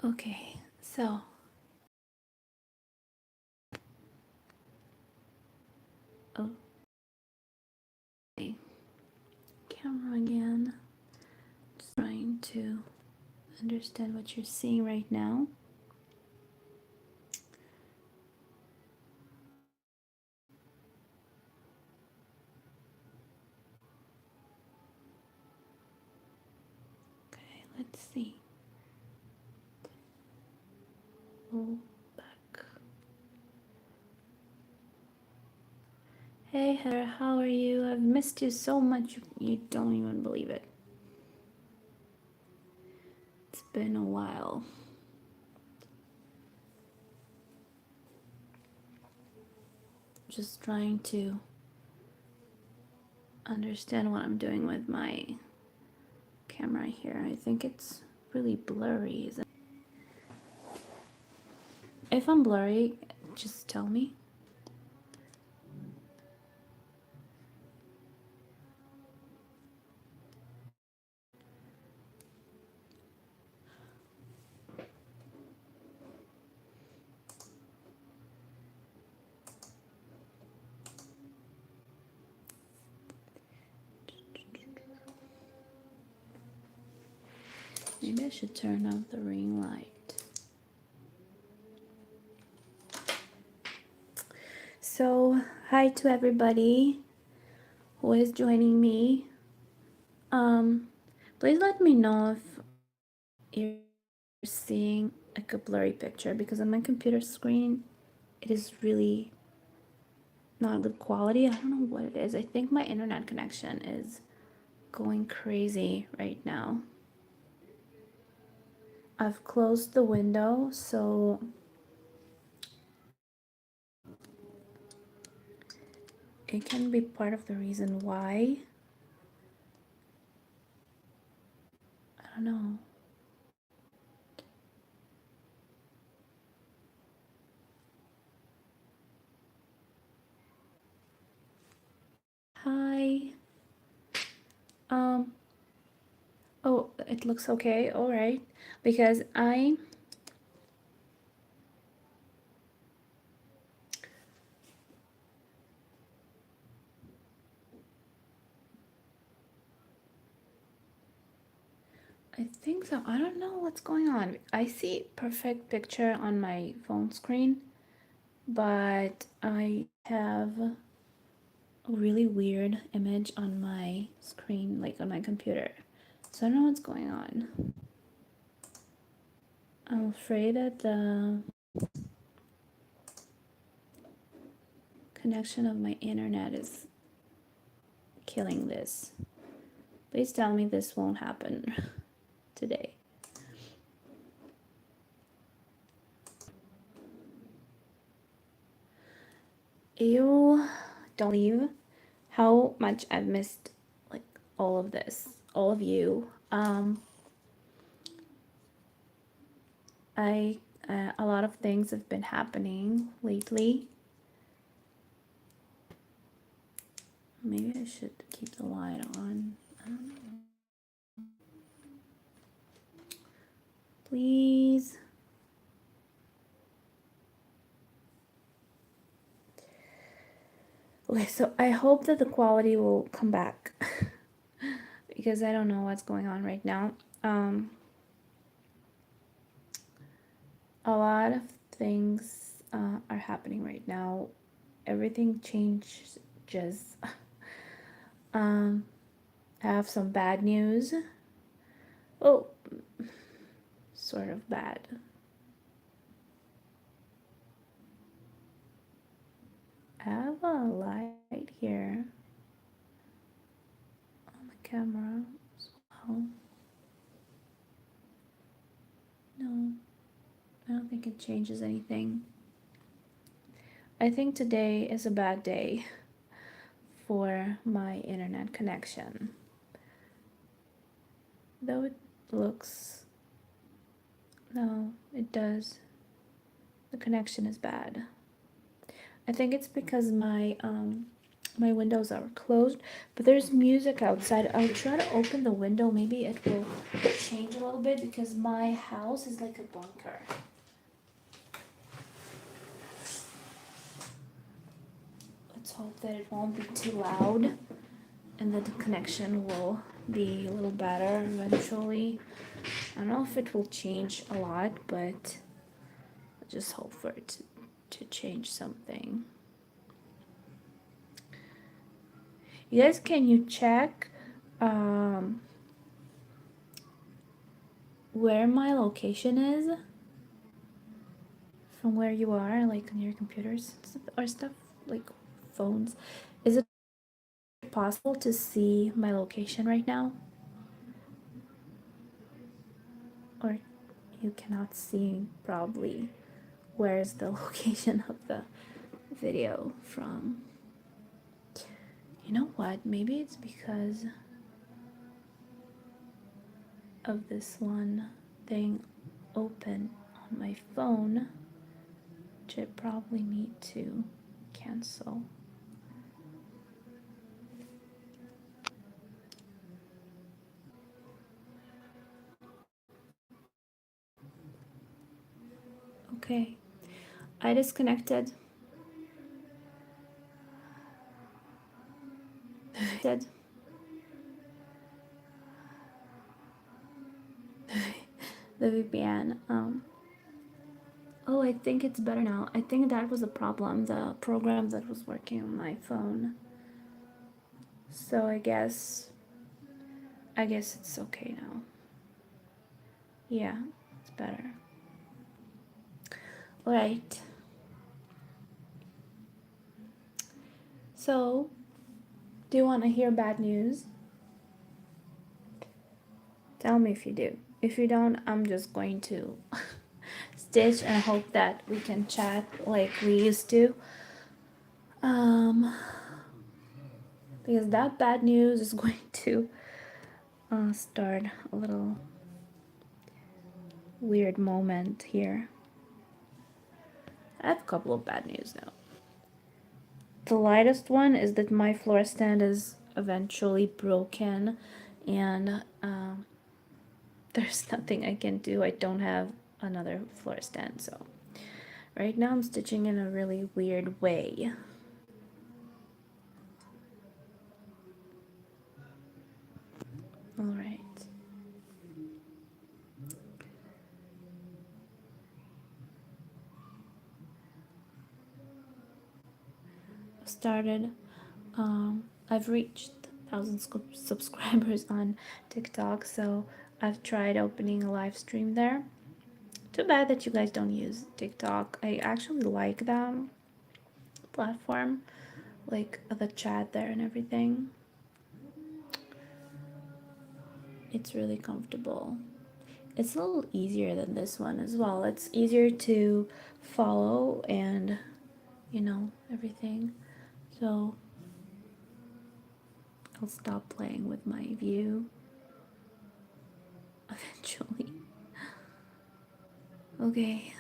Okay, so okay, camera again. Just trying to understand what you're seeing right now. Okay, let's see. Oh, back. Hey Heather, how are you? I've missed you so much, you don't even believe it. It's been a while. Just trying to understand what I'm doing with my camera here. I think it's really blurry. If I'm blurry, just tell me. Maybe I should turn off the ring light. So, hi to everybody who is joining me. Please let me know if you're seeing like a blurry picture, because on my computer screen it is really not good quality. I don't know what it is. I think my internet connection is going crazy right now. I've closed the window, so it can be part of the reason why. I don't know. Hi. Oh, it looks okay. All right. Because I think so. I don't know what's going on. I see perfect picture on my phone screen, but I have a really weird image on my screen, like on my computer. So I don't know what's going on. I'm afraid that the connection of my internet is killing this. Please tell me this won't happen today. You don't believe how much I've missed like all of this, all of you. I a lot of things have been happening lately. Maybe I should keep the light on. I don't know. Please. Okay, so I hope that the quality will come back because I don't know what's going on right now. A lot of things are happening right now. Everything changes. I have some bad news. Oh, sort of bad. I have a light here on the camera as well. No, I don't think it changes anything. I think today is a bad day for my internet connection. Though it looks... No, it does. The connection is bad. I think it's because my My windows are closed, but there's music outside. I'll try to open the window. Maybe it will change a little bit because my house is like a bunker. Let's hope that it won't be too loud and that the connection will be a little better eventually. I don't know if it will change a lot, but I just hope for it to change something. You guys, can you check where my location is from where you are, like on your computers or stuff, like phones? Is it possible to see my location right now? Or you cannot see probably where's the location of the video from. You know what? Maybe it's because of this one thing open on my phone, which I probably need to cancel. Okay, I disconnected. Did the VPN. Oh, I think it's better now. I think that was a problem, the program that was working on my phone. So I guess it's okay now. Yeah, it's better. All right. So, do you want to hear bad news? Tell me if you do. If you don't, I'm just going to stitch and hope that we can chat like we used to. Because that bad news is going to start a little weird moment here. I have a couple of bad news now. The lightest one is that my floor stand is eventually broken, and there's nothing I can do. I don't have another floor stand, so right now I'm stitching in a really weird way. All right. Started. I've reached 1,000 subscribers on TikTok, so I've tried opening a live stream there. Too bad that you guys don't use TikTok. I actually like that platform, like the chat there and everything. It's really comfortable. It's a little easier than this one as well. It's easier to follow and, everything. So I'll stop playing with my view eventually. Okay.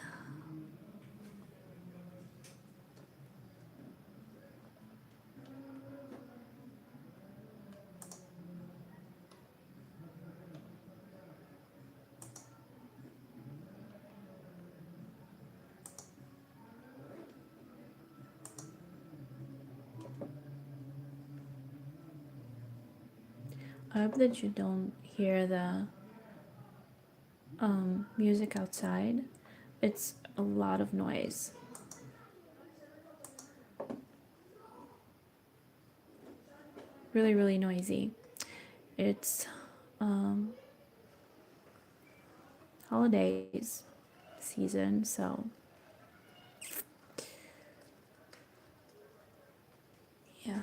I hope that you don't hear the music outside. It's a lot of noise. Really, really noisy. It's holidays season, so yeah.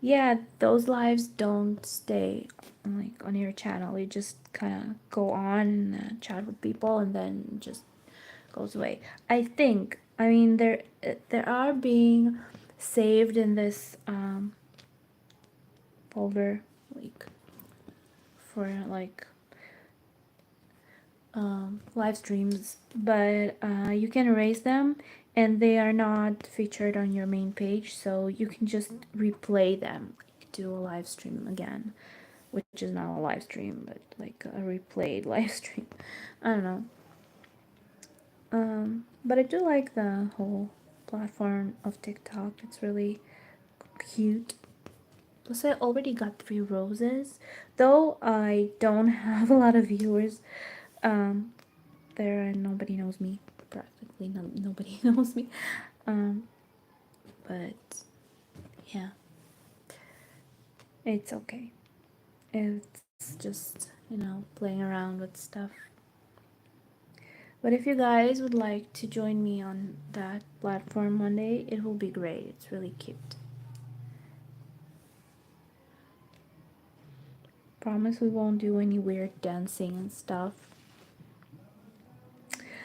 Yeah, those lives don't stay like on your channel. You just kind of go on and chat with people and then just goes away. I think. I mean, there are being saved in this folder, like for like live streams, but you can erase them and they are not featured on your main page, so you can just replay them, like do a live stream again, which is not a live stream, but like a replayed live stream. I don't know. But I do like the whole platform of TikTok. It's really cute. Plus, I already got 3 roses, though I don't have a lot of viewers. Um, there and nobody knows me. Practically nobody knows me. Um, but yeah, it's okay. It's just, playing around with stuff. But if you guys would like to join me on that platform one day, it will be great. It's really cute. Promise we won't do any weird dancing and stuff.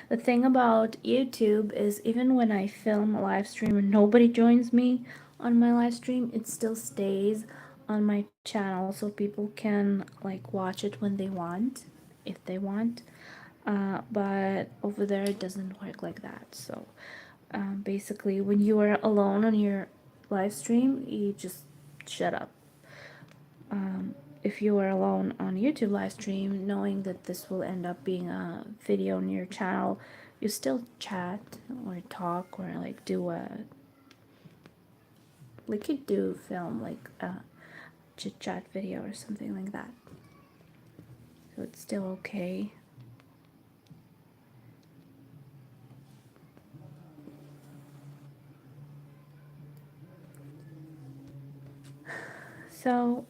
The thing about YouTube is even when I film a live stream and nobody joins me on my live stream, it still stays on my channel so people can like watch it when they want, if they want. But over there it doesn't work like that. So basically when you are alone on your live stream, you just shut up. If you are alone on YouTube live stream, knowing that this will end up being a video on your channel, you still chat or talk or like do a, like you do film like a chit chat video or something like that. So it's still okay. So,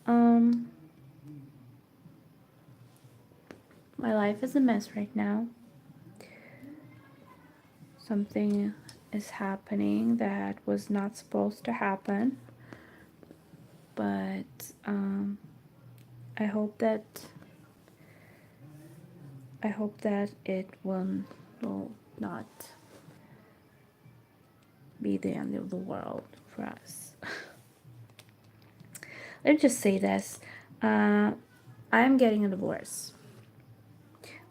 my life is a mess right now. Something is happening that was not supposed to happen, but I hope that it will not be the end of the world for us. Let's just say this. I'm getting a divorce.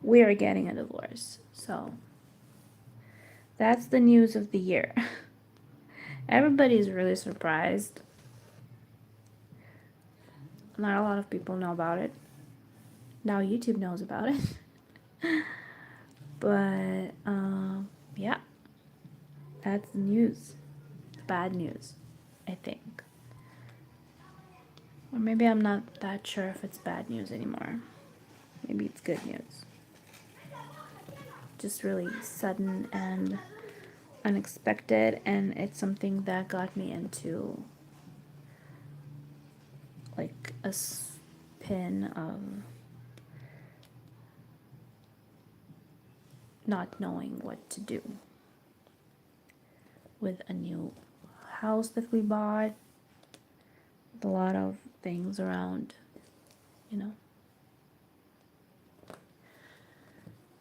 We are getting a divorce. So that's the news of the year. Everybody's really surprised. Not a lot of people know about it. Now YouTube knows about it. But yeah, that's the news. Bad news, I think. Or maybe I'm not that sure if it's bad news anymore. Maybe it's good news. Just really sudden and unexpected, and it's something that got me into like a spin of not knowing what to do with a new house that we bought, with a lot of things around, you know.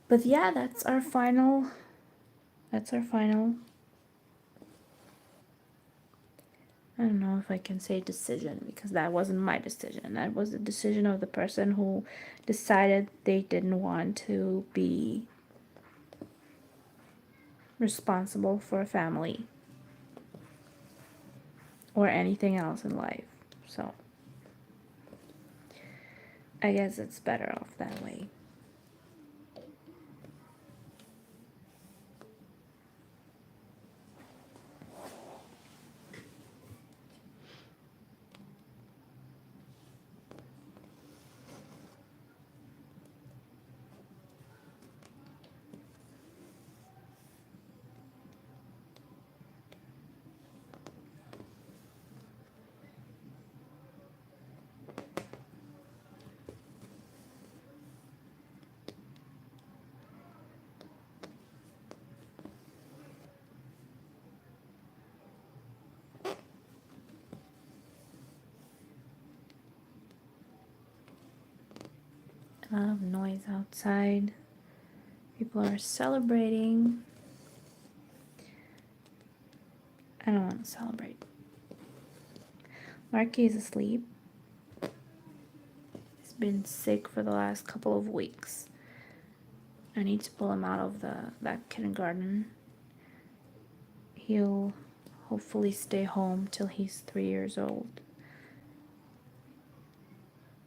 But yeah, that's our final I don't know if I can say decision, because that wasn't my decision. That was the decision of the person who decided they didn't want to be responsible for a family or anything else in life. So I guess it's better off that way. A lot of noise outside. People are celebrating. I don't want to celebrate. Marky is asleep. He's been sick for the last couple of weeks. I need to pull him out of that kindergarten. He'll hopefully stay home till he's 3 years old.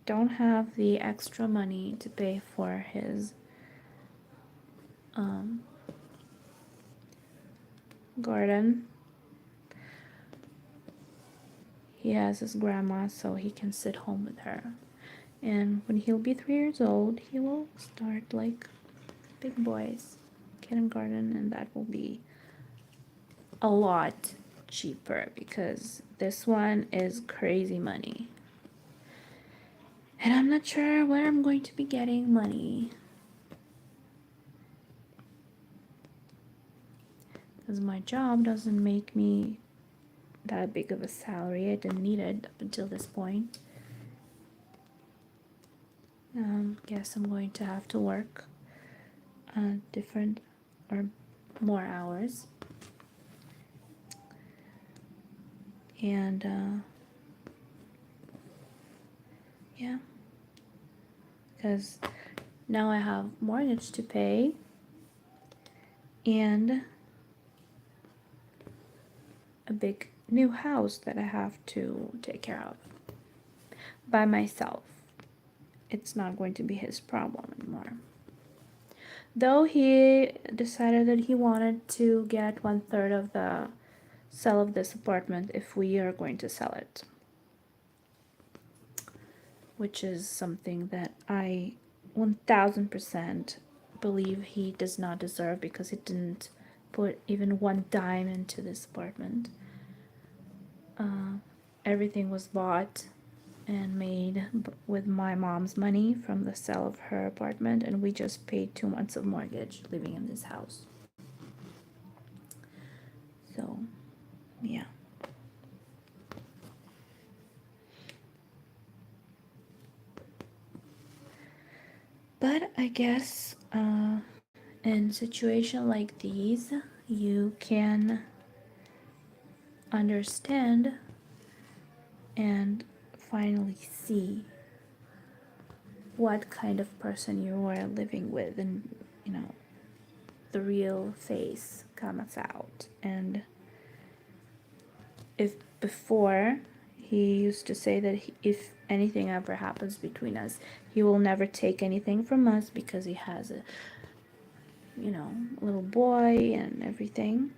Don't have the extra money to pay for his garden. He has his grandma, so he can sit home with her. And when he'll be 3 years old, he will start like big boys kindergarten, and that will be a lot cheaper because this one is crazy money. And I'm not sure where I'm going to be getting money. Because my job doesn't make me that big of a salary. I didn't need it up until this point. Guess I'm going to have to work different or more hours. And yeah, because now I have mortgage to pay and a big new house that I have to take care of by myself. It's not going to be his problem anymore. Though he decided that he wanted to get 1/3 of the sale of this apartment if we are going to sell it, which is something that I 1000% believe he does not deserve because he didn't put even one dime into this apartment. Everything was bought and made with my mom's money from the sale of her apartment, and we just paid 2 months of mortgage living in this house. So, yeah. But I guess in situation like these, you can understand and finally see what kind of person you are living with, and the real face comes out. And if before he used to say that if anything ever happens between us, he will never take anything from us because he has a little boy and everything.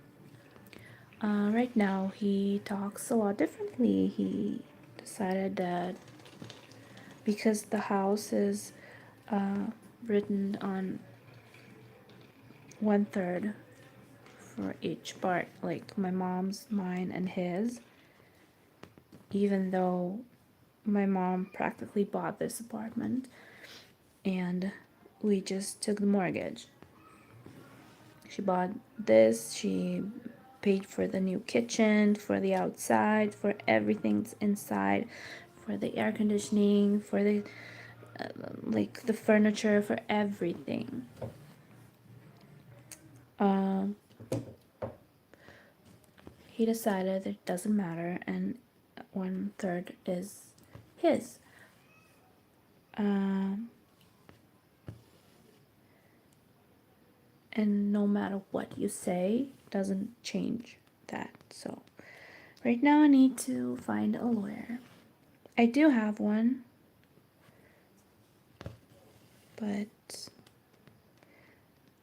Right now he talks a lot differently. He decided that because the house is written on 1/3 for each part, like my mom's, mine, and his, even though my mom practically bought this apartment and we just took the mortgage. She bought this, she paid for the new kitchen, for the outside, for everything inside, for the air conditioning, for the like the furniture, for everything. He decided that it doesn't matter, and 1/3 is his. And no matter what you say, doesn't change that. So right now I need to find a lawyer. I do have one, but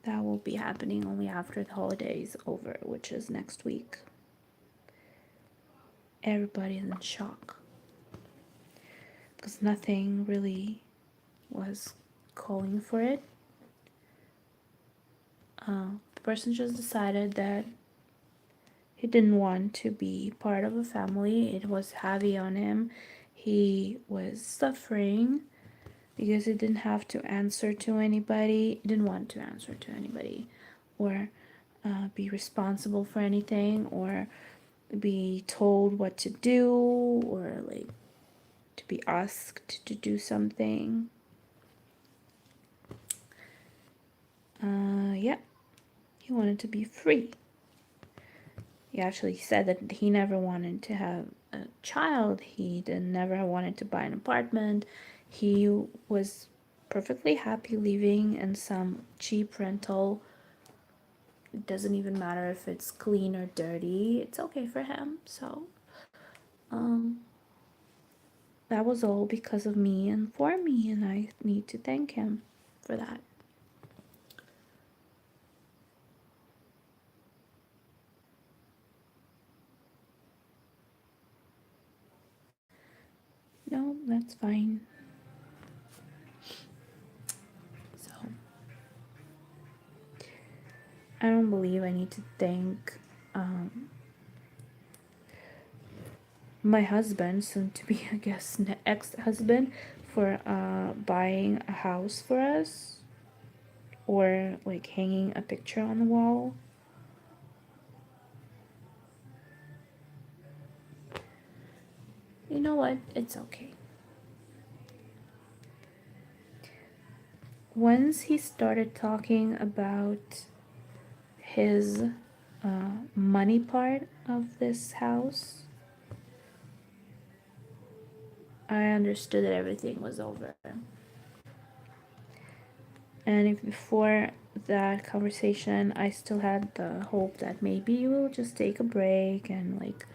that will be happening only after the holidays over, which is next week. Everybody is in shock because nothing really was calling for it. The person just decided that he didn't want to be part of a family. It was heavy on him. He was suffering because he didn't have to answer to anybody. He didn't want to answer to anybody or be responsible for anything or be told what to do or like to be asked to do something. Yeah, he wanted to be free. He actually said that he never wanted to have a child. He never wanted to buy an apartment. He was perfectly happy living in some cheap rental. It doesn't even matter if it's clean or dirty. It's okay for him. So, um, that was all because of me and for me, and I need to thank him for that. No, that's fine. So, I don't believe I need to thank um, my husband, soon to be, I guess, ex husband, for buying a house for us or like hanging a picture on the wall. You know what? It's okay. Once he started talking about his money part of this house, I understood that everything was over. And if before that conversation, I still had the hope that maybe we'll just take a break and like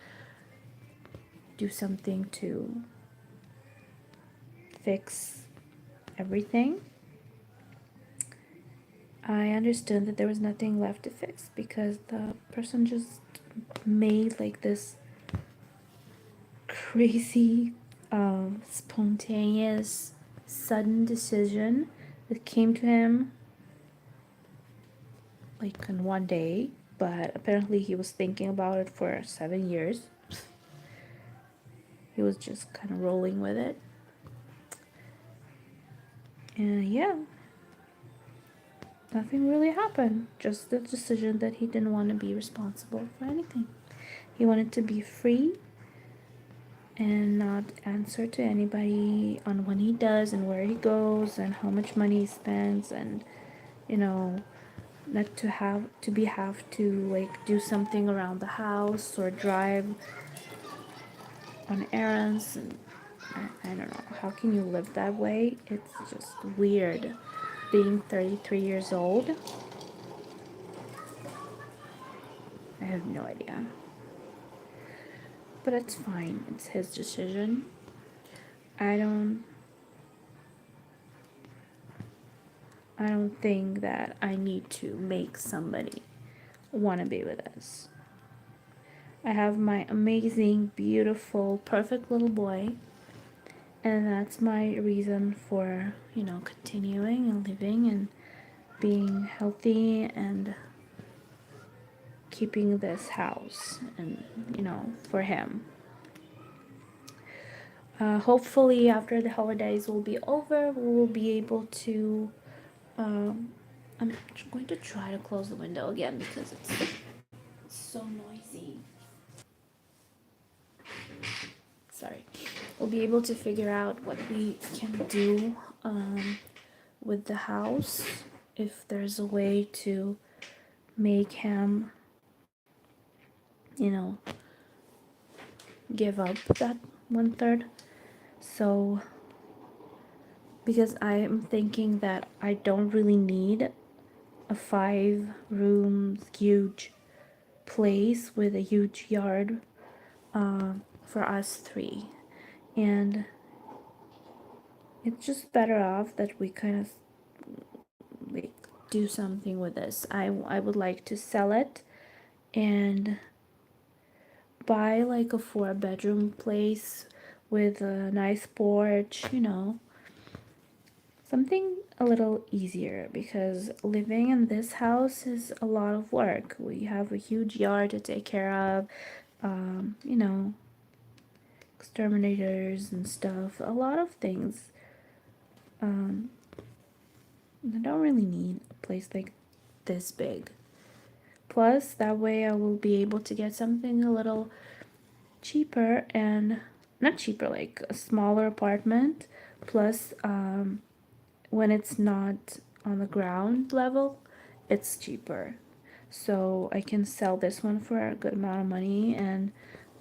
do something to fix everything. I understood that there was nothing left to fix because the person just made like this crazy, spontaneous, sudden decision that came to him like in one day, but apparently he was thinking about it for 7 years. He was just kind of rolling with it. And yeah, nothing really happened. Just the decision that he didn't want to be responsible for anything. He wanted to be free and not answer to anybody on when he does and where he goes and how much money he spends, and you know, not to have to like do something around the house or drive on errands. And I don't know, how can you live that way? It's just weird. Being 33 years old, I have no idea. But it's fine. It's his decision. I don't I don't think that I need to make somebody want to be with us. I have my amazing, beautiful, perfect little boy, and that's my reason for, continuing and living and being healthy and keeping this house and, for him. Hopefully, after the holidays will be over, we will be able to. I'm going to try to close the window again because it's so noisy. Sorry. We'll be able to figure out what we can do with the house, if there's a way to make him, you know, give up that 1/3. So, because I'm thinking that I don't really need a 5 room huge place with a huge yard for us three. And it's just better off that we kind of like do something with this. I would like to sell it and buy like a 4 bedroom place with a nice porch, something a little easier, because living in this house is a lot of work. We have a huge yard to take care of, you know, exterminators and stuff, a lot of things. Um, I don't really need a place like this big. Plus, that way I will be able to get something a little cheaper, and not cheaper, like a smaller apartment. Plus, when it's not on the ground level, it's cheaper. So I can sell this one for a good amount of money and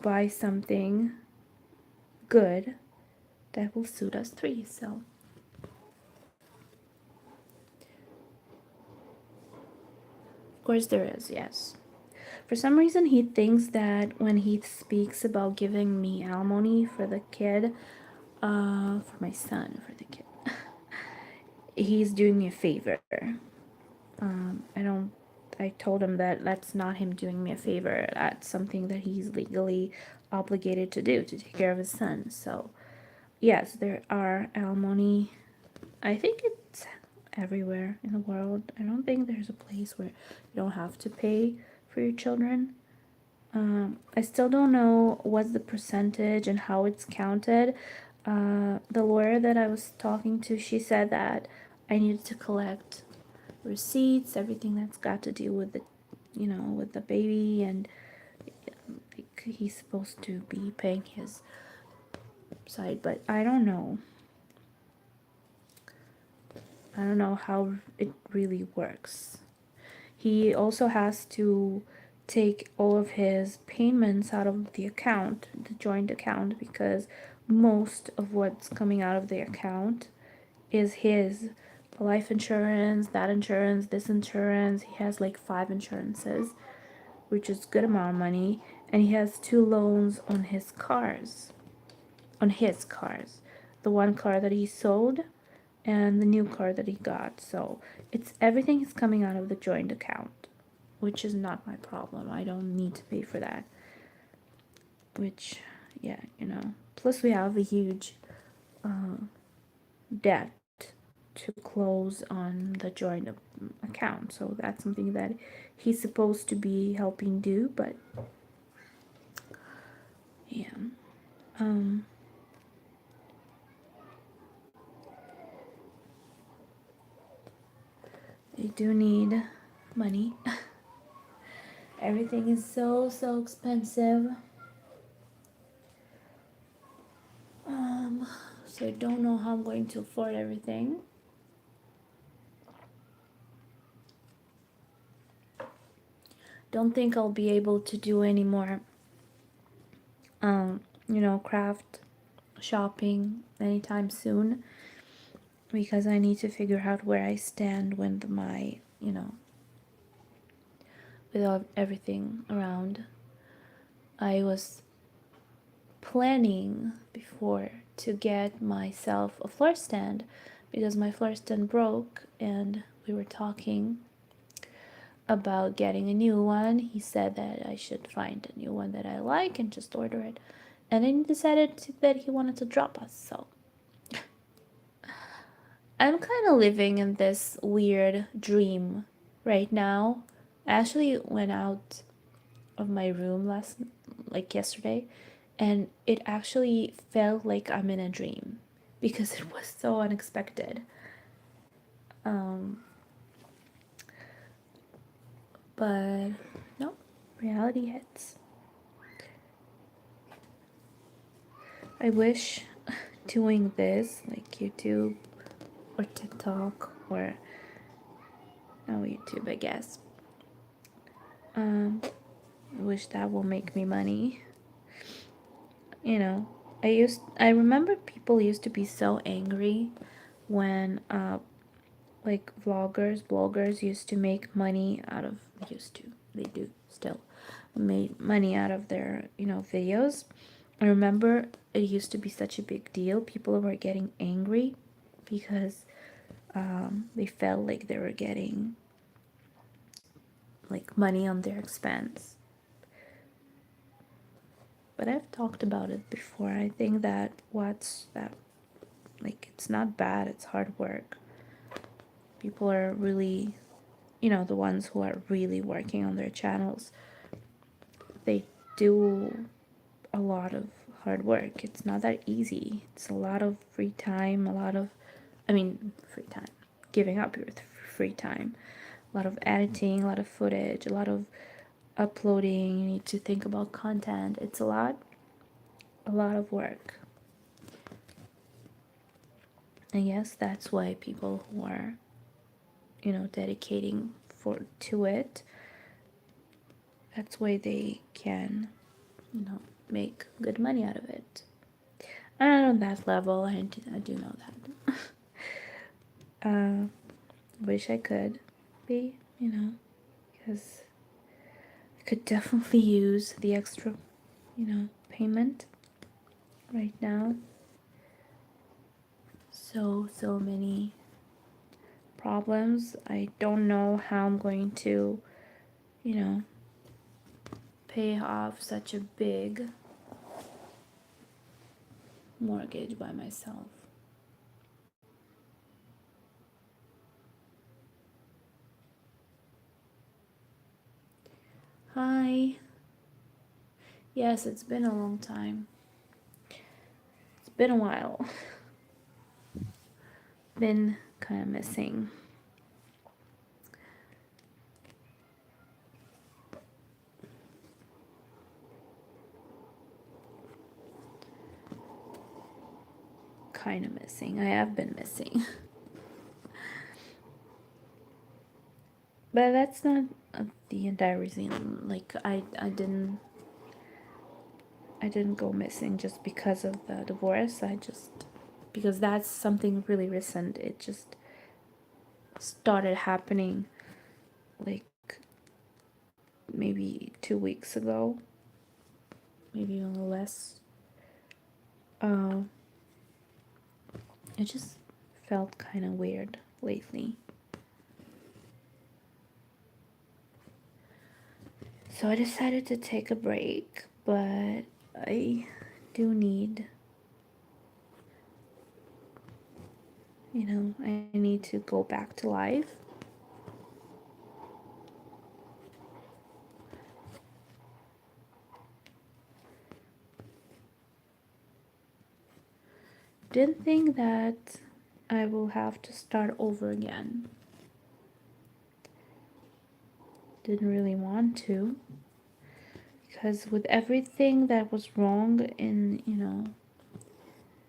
buy something good that will suit us three. So of course there is, yes. For some reason he thinks that when he speaks about giving me alimony for the kid, for my son, for the kid, he's doing me a favor. I don't. I told him that that's not him doing me a favor. That's something that he's legally obligated to do to take care of his son. So, yes, there are alimony. I think it's everywhere in the world. I don't think there's a place where you don't have to pay for your children. I still don't know what's the percentage and how it's counted. The lawyer that I was talking to, she said that I needed to collect receipts, everything that's got to do with the, with the baby, and like, he's supposed to be paying his side, but I don't know. I don't know how it really works. He also has to take all of his payments out of the account, the joint account, because most of what's coming out of the account is his. The life insurance, that insurance, this insurance. He has like 5 insurances, which is good amount of money, and he has 2 loans on his cars. On his cars. The one car that he sold and the new car that he got. So it's everything is coming out of the joint account, which is not my problem. I don't need to pay for that. Which, yeah, Plus, we have a huge debt to close on the joint account. So that's something that he's supposed to be helping do, but yeah. Um, they do need money. Everything is so expensive. So I don't know how I'm going to afford everything. Don't think I'll be able to do any more, craft shopping anytime soon, because I need to figure out where I stand with my, with everything around. I was planning before to get myself a floor stand because my floor stand broke, and we were talking about getting a new one. He said that I should find a new one that I like and just order it. And then he decided that he wanted to drop us. So I'm kind of living in this weird dream right now. I actually went out of my room yesterday, and it actually felt like I'm in a dream because it was so unexpected. Um, but no, reality hits. I wish doing this like YouTube or TikTok or YouTube, I guess. I wish that will make me money. I remember people used to be so angry when like bloggers used to make money out of they do still made money out of their, videos. I remember it used to be such a big deal. People were getting angry because they felt like they were getting like money on their expense. But I've talked about it before. I think that it's not bad, it's hard work. People are really, the ones who are really working on their channels, they do a lot of hard work. It's not that easy. It's a lot of free time, free time, giving up your free time, a lot of editing, a lot of footage, a lot of uploading. You need to think about content. It's a lot of work. I guess that's why people who are, dedicating to it. That's why they can, make good money out of it. And on that level, I do know that. Wish I could be, because I could definitely use the extra, payment right now. So many problems. I don't know how I'm going to, you know, pay off such a big mortgage by myself. Hi. Yes, it's been a long time. It's been a while. Been kind of missing. Kind of missing. I have been missing. But that's not the entire reason. Like I didn't go missing just because of the divorce. Because that's something really recent. It just started happening like maybe 2 weeks ago, maybe even less. Uh, it just felt kind of weird lately. So I decided to take a break, but I do need, I need to go back to life. Didn't think that I will have to start over again. Didn't really want to. Because with everything that was wrong in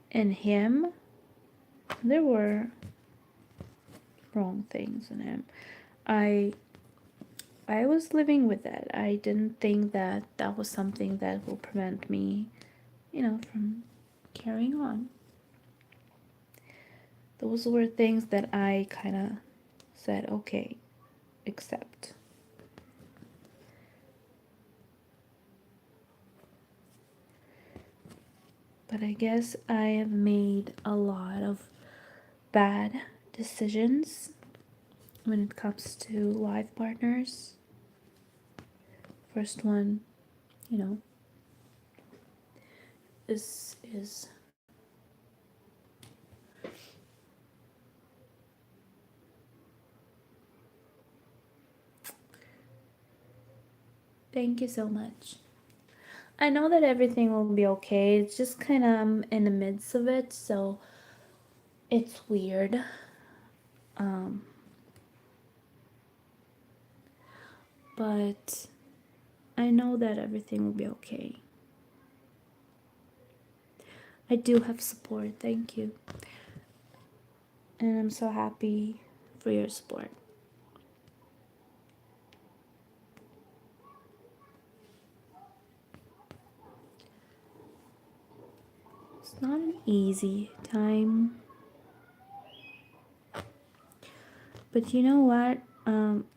him, there were wrong things in him. I was living with that. I didn't think that that was something that will prevent me, from carrying on. Those were things that I kind of said, okay, accept. But I guess I have made a lot of bad decisions when it comes to life partners. First one, you know, is thank you so much. I know that everything will be okay. It's just kind of in the midst of it, so it's weird. Um, but I know that everything will be okay. I do have support. Thank you. And I'm so happy for your support. It's not an easy time. But you know what?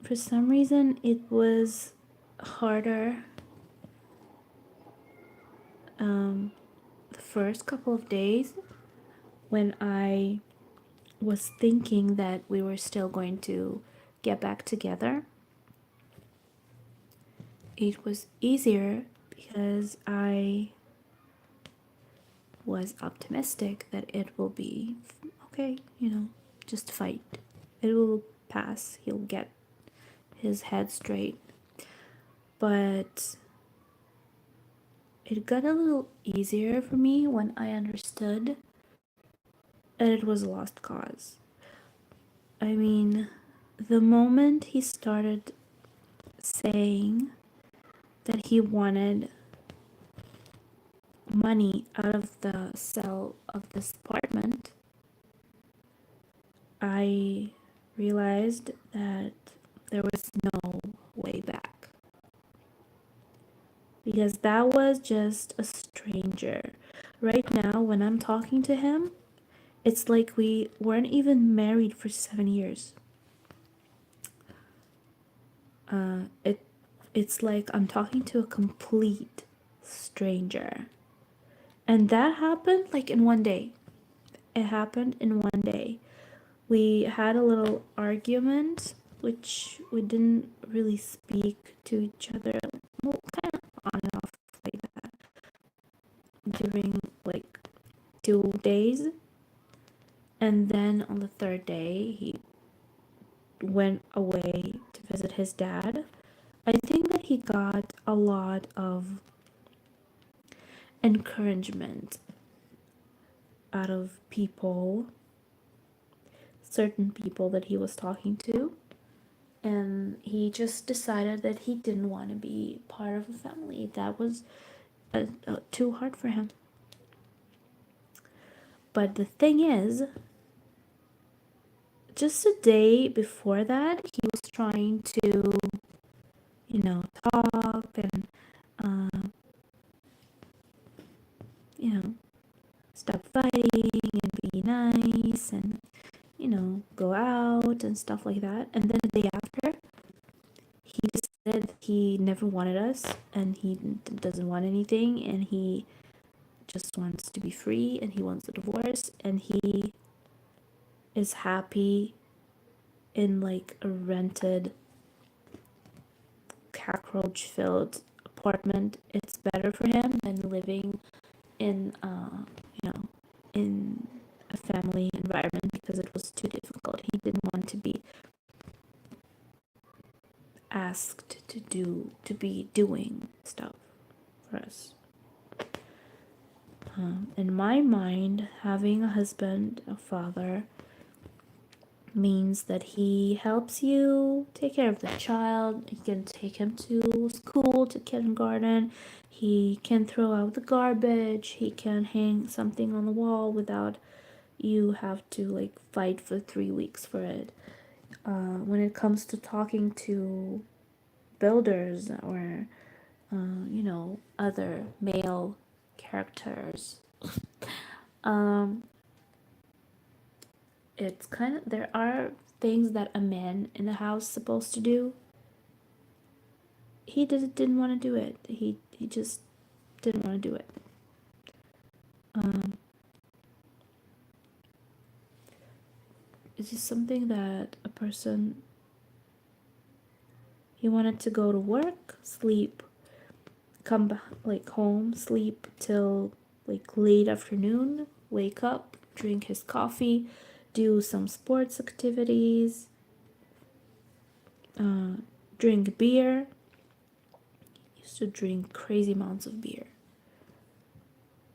For some reason, it was harder the first couple of days when I was thinking that we were still going to get back together. It was easier because I was optimistic that it will be okay, just fight. It will pass. He'll get his head straight. But it got a little easier for me when I understood that it was a lost cause. I mean, the moment he started saying that he wanted money out of the sale of this apartment, I realized that there was no way back. Because that was just a stranger. Right now, when I'm talking to him, it's like we weren't even married for 7 years. It's like I'm talking to a complete stranger. And that happened like in one day. It happened in one day. We had a little argument, which we didn't really speak to each other, well, kind of on and off like that, during like 2 days. And then on the third day, he went away to visit his dad. I think that he got a lot of encouragement out of people, certain people that he was talking to, and he just decided that he didn't want to be part of a family. That was too hard for him. But the thing is, just a day before that, he was trying to, talk and, you know, stop fighting and be nice and, go out and stuff like that. And then the day after, he decided he never wanted us and he doesn't want anything and he just wants to be free and he wants a divorce and he is happy in like a rented cockroach filled apartment. It's better for him than living in in a family environment because it was too difficult. He didn't want to be asked to be doing stuff for us. In my mind, having a husband, a father, means that he helps you take care of the child. He can take him to school, to kindergarten. He can throw out the garbage. He can hang something on the wall without you have to like fight for 3 weeks for it. When it comes to talking to builders or other male characters, it's kind of, there are things that a man in the house is supposed to do. He didn't want to do it. He just didn't want to do it. It's just something that a person, he wanted to go to work, sleep, come back like home, sleep till like late afternoon, wake up, drink his coffee, do some sports activities, drink beer. He used to drink crazy amounts of beer.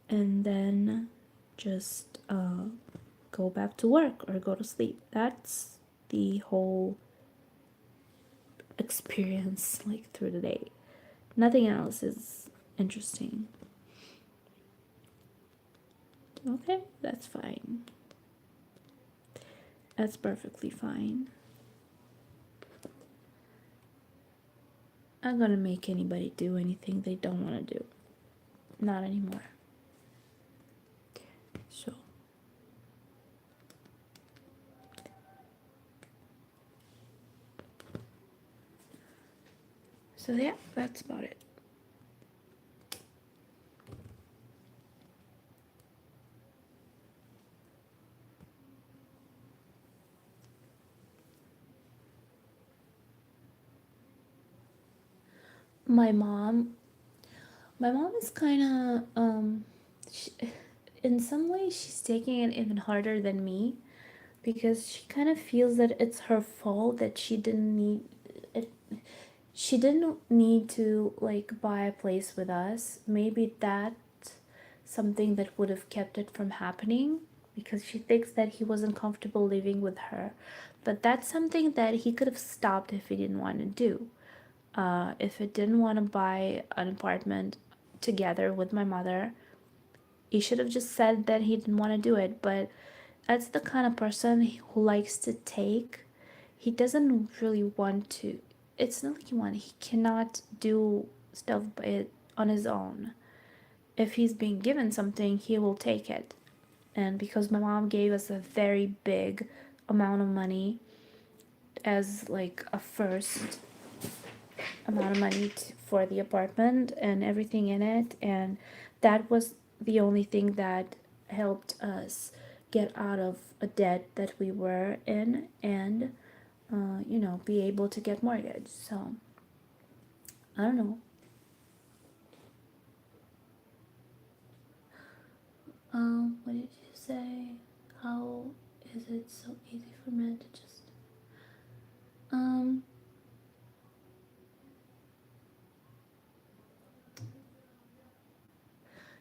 And then just go back to work or go to sleep. That's the whole experience, like through the day. Nothing else is interesting. Okay, that's fine. That's perfectly fine. I'm gonna make anybody do anything they don't want to do. Not anymore. So yeah, that's about it. My mom is kind of in some ways she's taking it even harder than me because she kind of feels that it's her fault that she didn't need it. She didn't need to like buy a place with us. Maybe that's something that would have kept it from happening because she thinks that he wasn't comfortable living with her. But that's something that he could have stopped if he didn't want to do. If he didn't want to buy an apartment together with my mother, he should have just said that he didn't want to do it. But that's the kind of person who likes to take he doesn't really want to. It's not like he cannot do stuff by it on his own. If he's being given something, he will take it. And because my mom gave us a very big amount of money as like a first amount of money for the apartment and everything in it, and that was the only thing that helped us get out of a debt that we were in, and be able to get mortgage. So I don't know. What did you say? How is it so easy for men to just um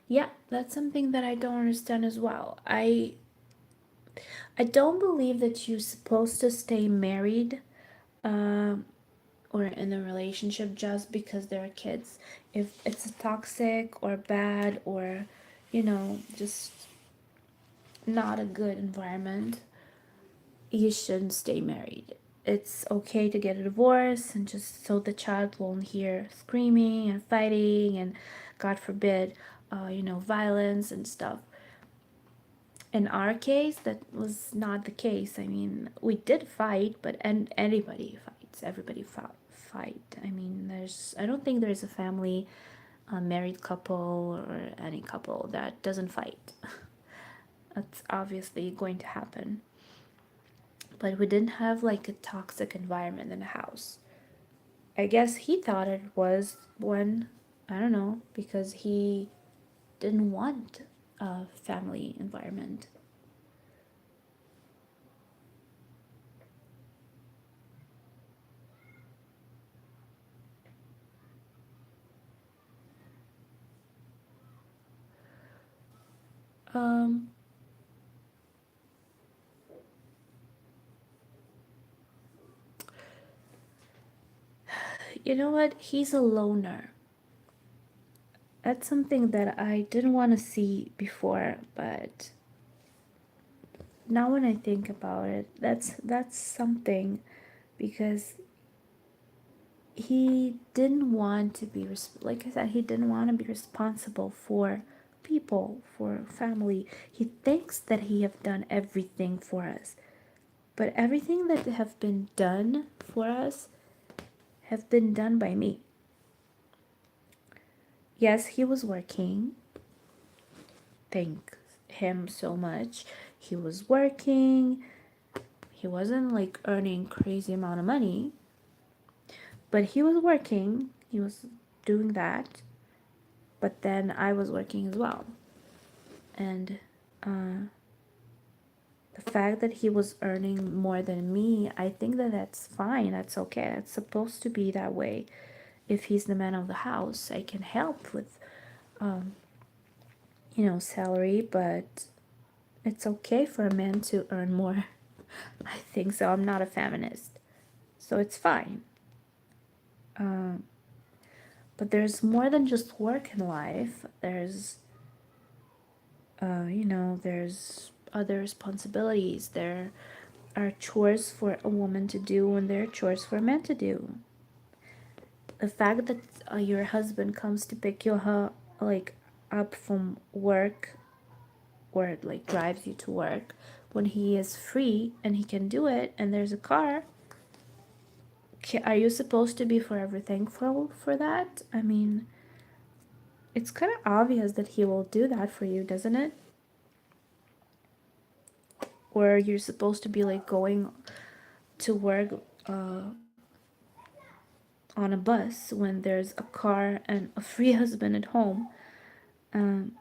yeah, that's something that I don't understand as well. I don't believe that you're supposed to stay married um or in a relationship just because there are kids. If it's toxic or bad or just not a good environment, you shouldn't stay married. It's okay to get a divorce and just so the child won't hear screaming and fighting and, God forbid, violence and stuff. In our case, that was not the case. I mean, we did fight, but and anybody fights. Everybody fight. I mean, I don't think there's a family, a married couple or any couple that doesn't fight. That's obviously going to happen. But we didn't have like a toxic environment in the house. I guess he thought it was one, I don't know, because he didn't want a family environment. Um, you know what? He's a loner. That's something that I didn't want to see before, but now when I think about it, that's something because he didn't want to be like I said, he didn't want to be responsible for people, for family. He thinks that he have done everything for us, but everything that have been done for us have been done by me. Yes, he was working. Thank him so much. He was working. He wasn't like earning crazy amount of money, but he was working. He was doing that. But then I was working as well. And uh, the fact that he was earning more than me, I think that that's fine. That's okay. It's supposed to be that way. If he's the man of the house, I can help with, um, salary, but it's okay for a man to earn more. I think so. I'm not a feminist, so it's fine. Um, but there's more than just work in life. There's other responsibilities. There are chores for a woman to do, and there are chores for a man to do. The fact that your husband comes to pick you like up from work or like drives you to work when he is free and he can do it and there's a car, are you supposed to be forever thankful for that? I mean, it's kind of obvious that he will do that for you, doesn't it? Or you're supposed to be like going to work uh, on a bus when there's a car and a free husband at home. Um,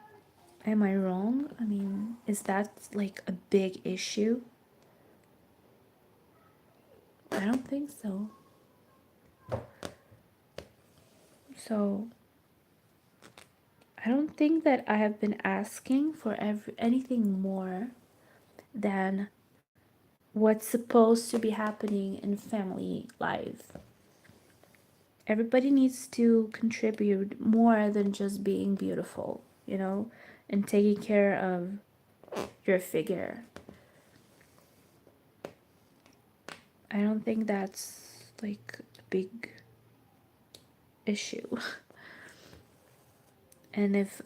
am I wrong? I mean, is that like a big issue? I don't think so. So, I don't think that I have been asking for anything more than what's supposed to be happening in family life. Everybody needs to contribute more than just being beautiful, and taking care of your figure. I don't think that's like a big issue. And if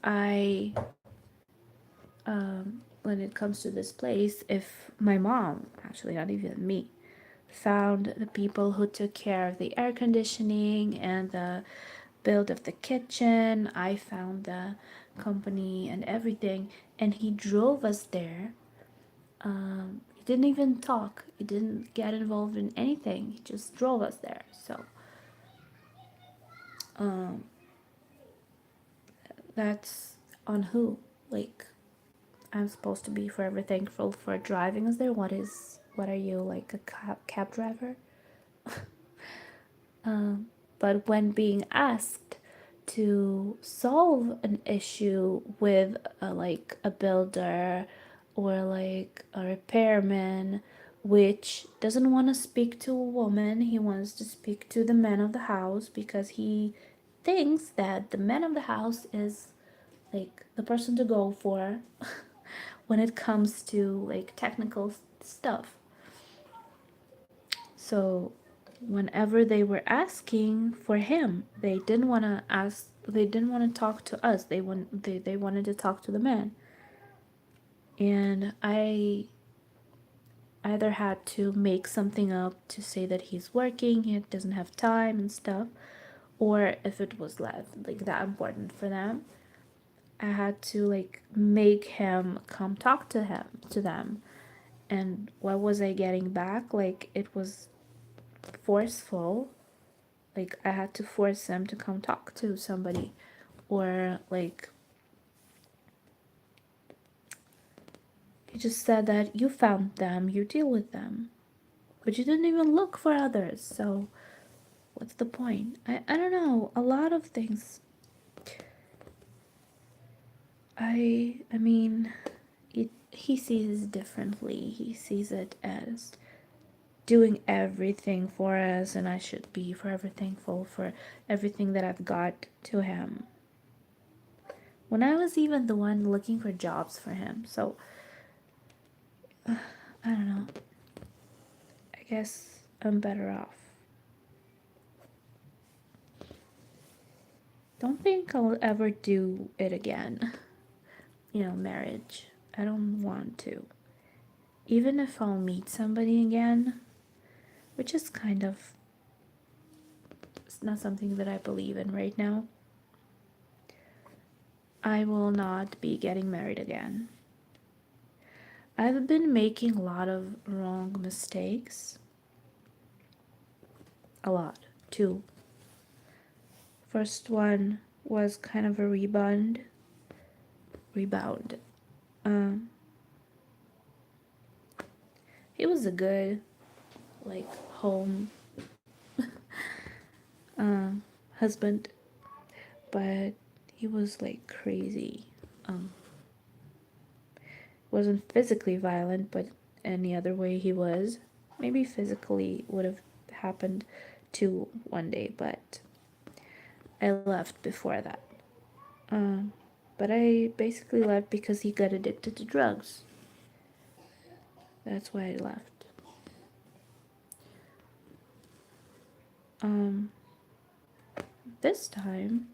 when it comes to this place, if my mom, actually not even me, found the people who took care of the air conditioning and the build of the kitchen, I found the company and everything, and he drove us there. He didn't even talk. He didn't get involved in anything. He just drove us there. So, um, that's on who? Like, I'm supposed to be forever thankful for driving us there. What are you, like a cab driver? But when being asked to solve an issue with like a builder or like a repairman, which doesn't want to speak to a woman, he wants to speak to the man of the house because he thinks that the man of the house is like the person to go for when it comes to like technical stuff. So whenever they were asking for him, they didn't want to talk to us. They wanted to talk to the man. And I either had to make something up to say that he's working, he doesn't have time and stuff, or if it was like that important for them, I had to like make him come talk to them. And what was I getting back? Like it was forceful. Like I had to force them to come talk to somebody, or like you just said that you found them, you deal with them, but you didn't even look for others. So what's the point? I don't know. A lot of things. I mean, he sees it differently. He sees it as doing everything for us, and I should be forever thankful for everything that I've got to him. When I was even the one looking for jobs for him. So I don't know. I guess I'm better off. Don't think I'll ever do it again. Marriage. I don't want to. Even if I'll meet somebody again, which is kind of it's not something that I believe in right now, I will not be getting married again. I've been making a lot of wrong mistakes. A lot. Two. First one was kind of a rebound. Um, he was a good, like, home husband, but he was like crazy. Um, wasn't physically violent, but any other way he was. Maybe physically would have happened too one day, but I left before that. But I basically left because he got addicted to drugs. That's why I left. Um, this time,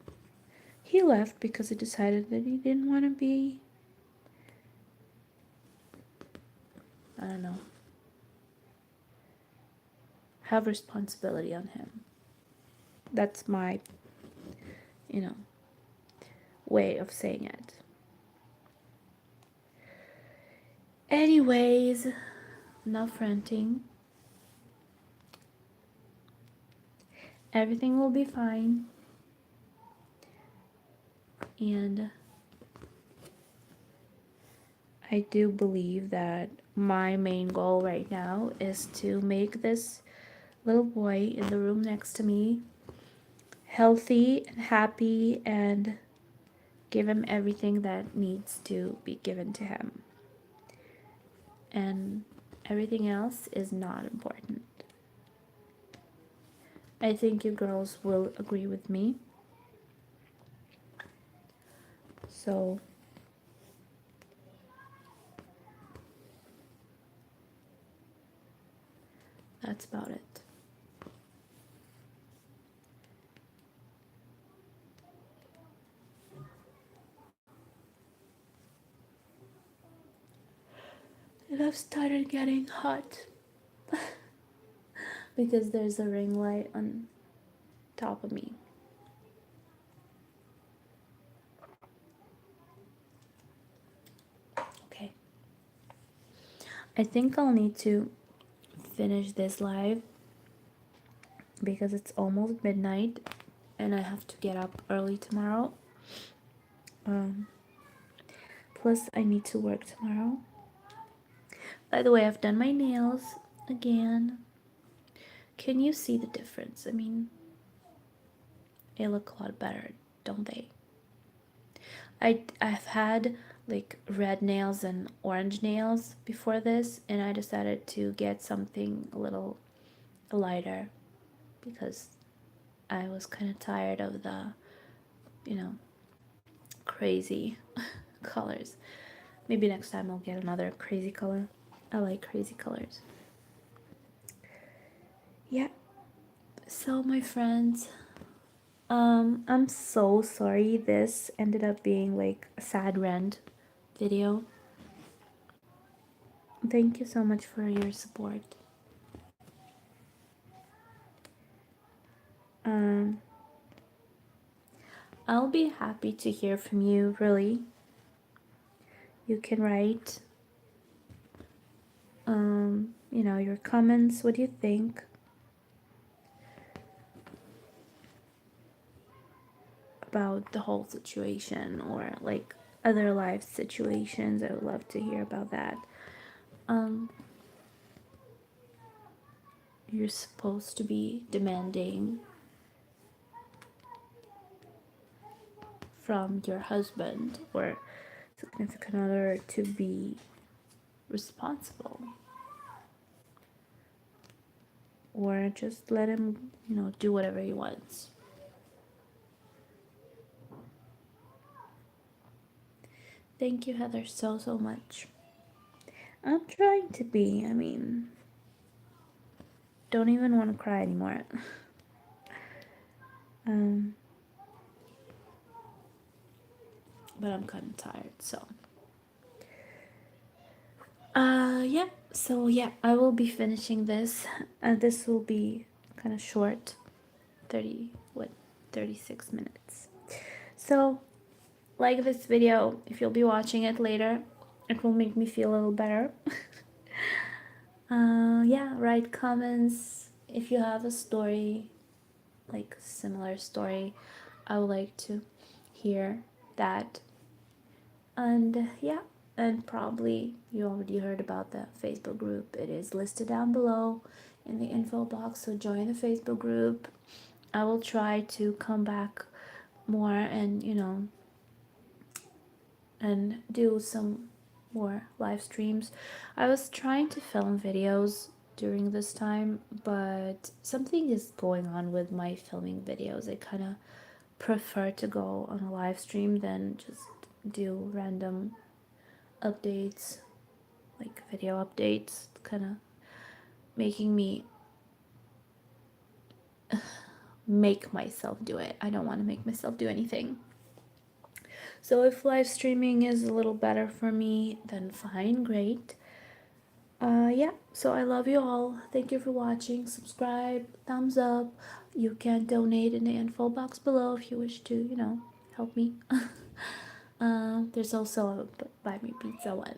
he left because he decided that he didn't want to be, I don't know, have responsibility on him. That's my, you know, way of saying it. Anyways, enough ranting. Everything will be fine. And I do believe that my main goal right now is to make this little boy in the room next to me healthy and happy and give him everything that needs to be given to him. And everything else is not important. I think you girls will agree with me. So that's about it. And I've started getting hot because there's a ring light on top of me. Okay. I think I'll need to finish this live because it's almost midnight and I have to get up early tomorrow. Plus, I need to work tomorrow. By the way, I've done my nails again. Can you see the difference? I mean, they look a lot better, don't they? I've had like red nails and orange nails before this, and I decided to get something a little lighter because I was kind of tired of the, crazy colors. Maybe next time I'll get another crazy color. I like crazy colors. Yeah. So my friends, I'm so sorry this ended up being like a sad rant video. Thank you so much for your support. I'll be happy to hear from you, really. You can write, your comments. What do you think about the whole situation or like other life situations? I would love to hear about that. You're supposed to be demanding from your husband or significant other to be responsible, or just let him, do whatever he wants. Thank you, Heather, so much. I'm trying to be. I mean, don't even want to cry anymore. But I'm kind of tired, so. Yeah. So yeah, I will be finishing this. This will be kind of short, 36 minutes. So, like this video if you'll be watching it later. It will make me feel a little better. Yeah, write comments if you have a story, like similar story. I would like to hear that. And yeah, and probably you already heard about the Facebook group. It is listed down below in the info box, so join the Facebook group. I will try to come back more and and do some more live streams. I was trying to film videos during this time, but something is going on with my filming videos. I kind of prefer to go on a live stream than just do random updates, like video updates. Kind of making me make myself do it. I don't want to make myself do anything. So if live streaming is a little better for me, then fine, great. Yeah, so I love you all. Thank you for watching. Subscribe, thumbs up. You can donate in the info box below if you wish to, help me. There's also a Buy Me Pizza one.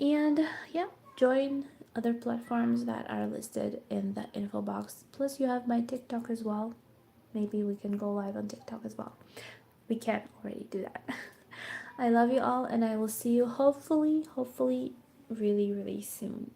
And yeah, join other platforms that are listed in the info box. Plus, you have my TikTok as well. Maybe we can go live on TikTok as well. We can't already do that. I love you all, and I will see you hopefully really soon.